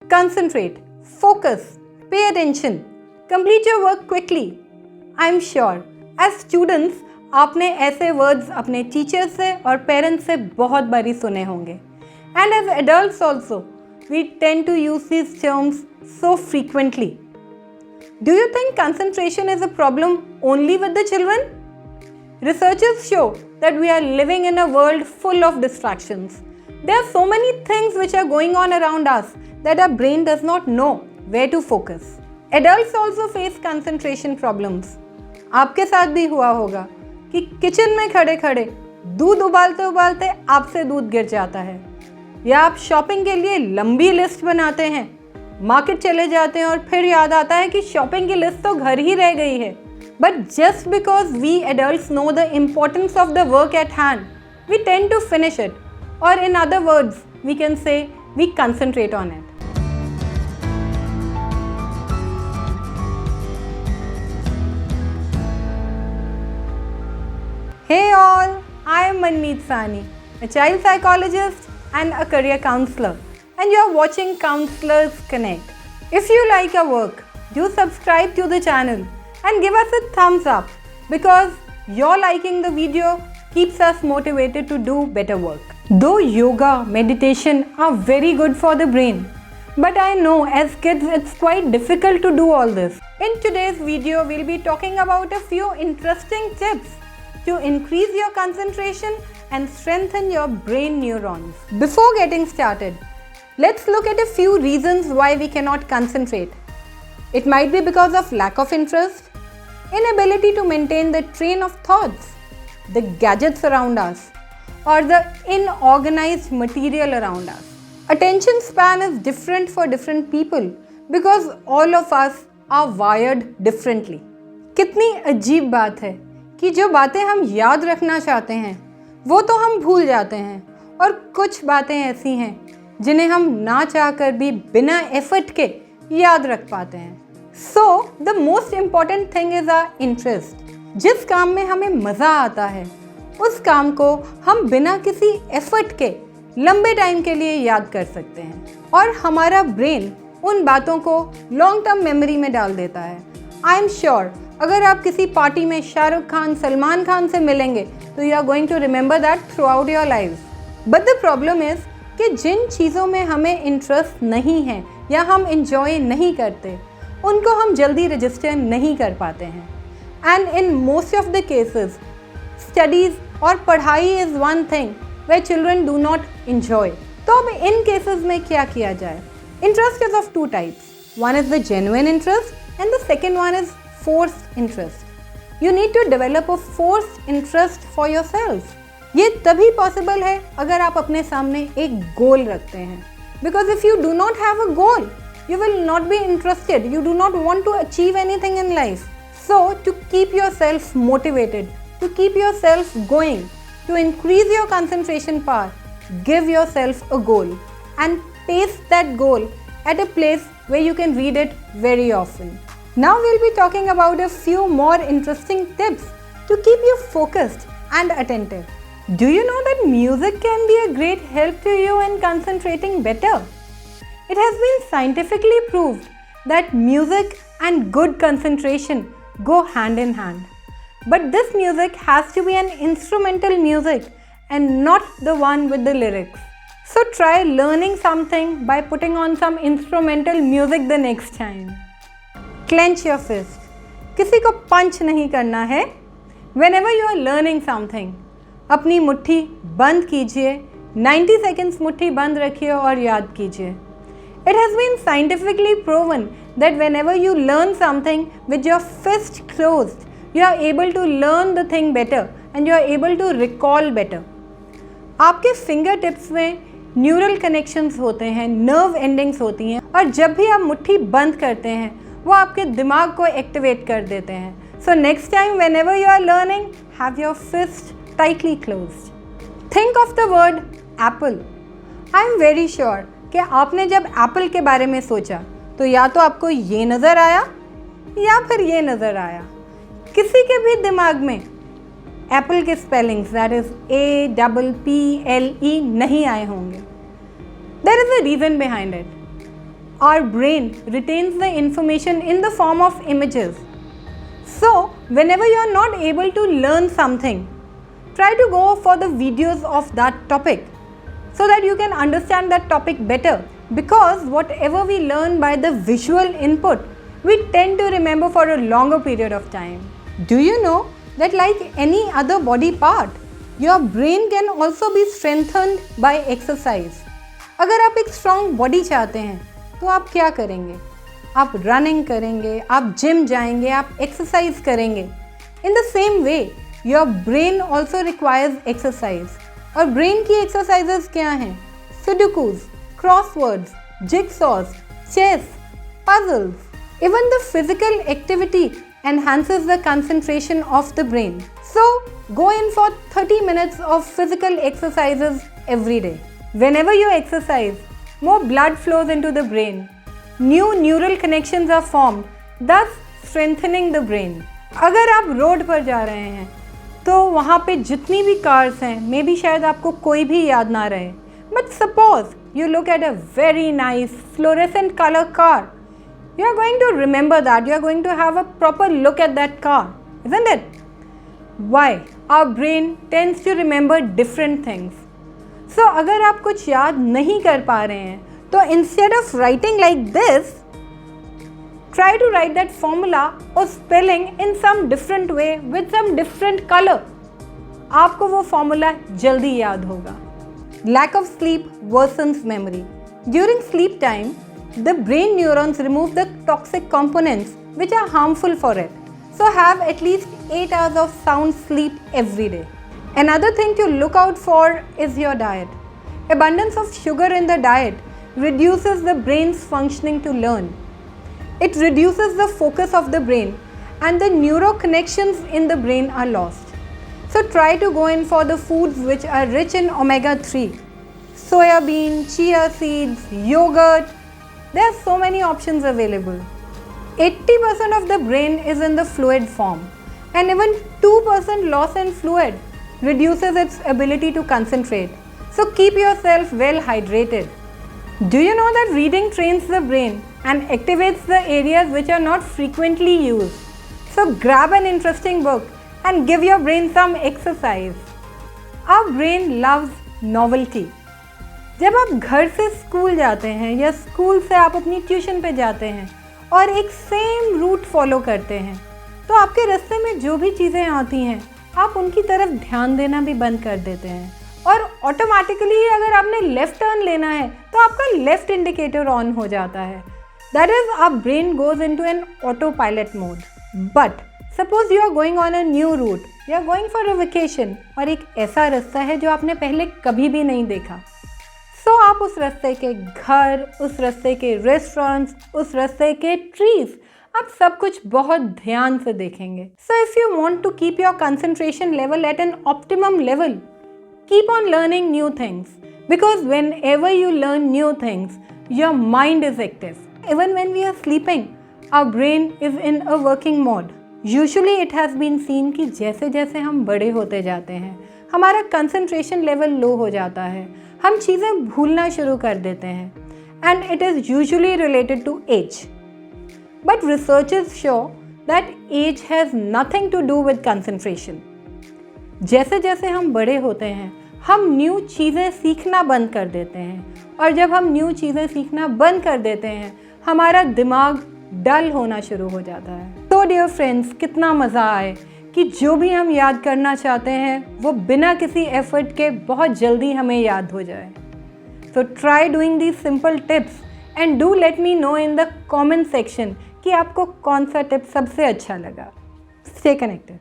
concentrate, focus, pay attention, complete your work quickly. I'm sure as students आपने ऐसे words अपने teachers से और पेरेंट्स से बहुत बारी सुने होंगे. And as adults also, we tend to use these terms so frequently. Do you think concentration is a problem only with the children? Researchers show that we are living in a world full of distractions. There are so many things which are going on around us that our brain does not know where to focus. Adults also face concentration problems. आपके साथ भी हुआ होगा कि kitchen में खड़े खड़े दूध उबालते उबालते आपसे दूध गिर जाता है, या आप शॉपिंग के लिए लंबी लिस्ट बनाते हैं, मार्केट चले जाते हैं और फिर याद आता है कि शॉपिंग की लिस्ट तो घर ही रह गई है. But just because we adults know the importance of the work at hand, we tend to finish it, और in other words we can say we concentrate on it. Hey all, I am Manmeet Sani, a child psychologist and a career counselor, and you are watching Counselors Connect. If you like our work, do subscribe to the channel and give us a thumbs up, because your liking the video keeps us motivated to do better work. Though yoga, meditation are very good for the brain, but I know as kids it's quite difficult to do all this. In today's video, we'll be talking about a few interesting tips to increase your concentration and strengthen your brain neurons. Before getting started, let's look at a few reasons why we cannot concentrate. It might be because of lack of interest, inability to maintain the train of thoughts, the gadgets around us, or the unorganized material around us. Attention span is different for different people because all of us are wired differently. कितनी अजीब बात है कि जो बातें हम याद रखना चाहते हैं वो तो हम भूल जाते हैं, और कुछ बातें ऐसी हैं जिन्हें हम ना चाहकर भी बिना एफर्ट के याद रख पाते हैं. So the most important thing is our interest. जिस काम में हमें मज़ा आता है उस काम को हम बिना किसी एफर्ट के लंबे टाइम के लिए याद कर सकते हैं, और हमारा ब्रेन उन बातों को लॉन्ग टर्म मेमोरी में डाल देता है. आई एम श्योर अगर आप किसी पार्टी में शाहरुख खान, सलमान खान से मिलेंगे तो you are going to remember that throughout your life. But the problem is कि जिन चीज़ों में हमें इंटरेस्ट नहीं है या हम इंजॉय नहीं करते उनको हम जल्दी रजिस्टर नहीं कर पाते हैं. And in most of the cases studies और पढ़ाई is one thing where children do not enjoy. तो अब इन केसेस में क्या किया जाए? Interest is of two types. One is the genuine interest and the second one is forced interest. You need to develop a forced interest for yourself. ये तभी possible है अगर आप अपने सामने एक गोल रखते हैं. Because if you do not have a goal, you will not be interested. You do not want to achieve anything in life. So to keep yourself motivated, to keep yourself going, to increase your concentration power, give yourself a goal and paste that goal at a place where you can read it very often. Now we'll be talking about a few more interesting tips to keep you focused and attentive. Do you know that music can be a great help to you in concentrating better? It has been scientifically proved that music and good concentration go hand in hand. But this music has to be an instrumental music and not the one with the lyrics. So try learning something by putting on some instrumental music the next time. Clench your fist. किसी को पंच नहीं करना है. Whenever you are learning something, अपनी मुट्ठी बंद कीजिए, 90 seconds मुट्ठी बंद रखिए और याद कीजिए. It has been scientifically proven that whenever you learn something with your fist closed, you are able to learn the thing better and you are able to recall better. आपके फिंगर टिप्स में neural connections होते हैं, nerve endings होती हैं, और जब भी आप मुट्ठी बंद करते हैं वो आपके दिमाग को एक्टिवेट कर देते हैं. So next time whenever you are learning, have your fist tightly closed. Think of the word apple. I am very sure कि आपने जब एप्पल के बारे में सोचा तो या तो आपको ये नज़र आया या फिर ये नज़र आया. किसी के भी दिमाग में एप्पल के स्पेलिंग्स दैट इज़ APPLE नहीं आए होंगे. There is a reason behind it. our brain retains the information in the form of images. So, whenever you are not able to learn something, try to go for the videos of that topic so that you can understand that topic better. Because whatever we learn by the visual input, we tend to remember for a longer period of time. Do you know that like any other body part, your brain can also be strengthened by exercise. अगर आप एक strong body चाहते हैं तो आप क्या करेंगे? आप रनिंग करेंगे, आप जिम जाएंगे, आप एक्सरसाइज करेंगे. In the same way your brain also requires exercise. और ब्रेन की एक्सरसाइजेस क्या हैं? Sudokus, crosswords, jigsaws, chess, puzzles. Even the physical activity enhances the concentration of the brain. So, go in for 30 minutes of physical exercises every day. Whenever you exercise, more blood flows into the brain. New neural connections are formed, thus strengthening the brain. अगर आप road पर जा रहे हैं तो वहाँ पे जितनी भी कार्स हैं, मे बी शायद आपको कोई भी याद ना रहे. But suppose you look at a very nice fluorescent color car. You are going to remember that. You are going to have a proper look at that car, isn't it? Why? Our brain tends to remember different things. So, अगर आप कुछ याद नहीं कर पा रहे हैं, तो instead of writing like this, try to write that formula or spelling in some different way with some different color. आपको वो formula जल्दी याद होगा. Lack of sleep worsens memory. During sleep time, the brain neurons remove the toxic components which are harmful for it. So have at least 8 hours of sound sleep every day. Another thing to look out for is your diet. Abundance of sugar in the diet reduces the brain's functioning to learn. It reduces the focus of the brain and the neuro connections in the brain are lost. So try to go in for the foods which are rich in omega-3. Soya bean, chia seeds, yogurt. There are so many options available. 80% of the brain is in the fluid form, and even 2% loss in fluid reduces its ability to concentrate. So keep yourself well hydrated. Do you know that reading trains the brain and activates the areas which are not frequently used? So grab an interesting book and give your brain some exercise. Our brain loves novelty. जब आप घर से school जाते हैं या school से आप अपनी ट्यूशन पे जाते हैं और एक सेम रूट फॉलो करते हैं, तो आपके रास्ते में जो भी चीज़ें आती हैं आप उनकी तरफ ध्यान देना भी बंद कर देते हैं और ऑटोमेटिकली अगर आपने लेफ़्ट टर्न लेना है तो आपका लेफ़्ट इंडिकेटर ऑन हो जाता है. That is our brain goes into an auto pilot mode. But suppose you are going on a new route, you are going for a vacation और एक ऐसा रास्ता है जो आपने पहले कभी भी नहीं देखा. तो आप उस रास्ते के घर, उस रास्ते के रेस्टोरेंट्स, उस रास्ते के ट्रीज, आप सब कुछ बहुत ध्यान से देखेंगे. So if you want to keep your concentration level at an optimum level, keep on learning new things, because whenever you learn new things, your mind is active. Even when we are sleeping, our brain is in a working mode. Usually it has been seen कि जैसे जैसे हम बड़े होते जाते हैं, हमारा concentration level low हो जाता है, हम चीज़ें भूलना शुरू कर देते हैं, and it is usually related to age. But researchers show that age has nothing to do with concentration. जैसे जैसे हम बड़े होते हैं, हम न्यू चीज़ें सीखना बंद कर देते हैं, और जब हम न्यू चीज़ें सीखना बंद कर देते हैं, हमारा दिमाग डल होना शुरू हो जाता है. तो डियर फ्रेंड्स, कितना मज़ा आए कि जो भी हम याद करना चाहते हैं वो बिना किसी एफर्ट के बहुत जल्दी हमें याद हो जाए. So try doing these simple tips and do let me know in the comment section कि आपको कौन सा टिप सबसे अच्छा लगा. Stay connected.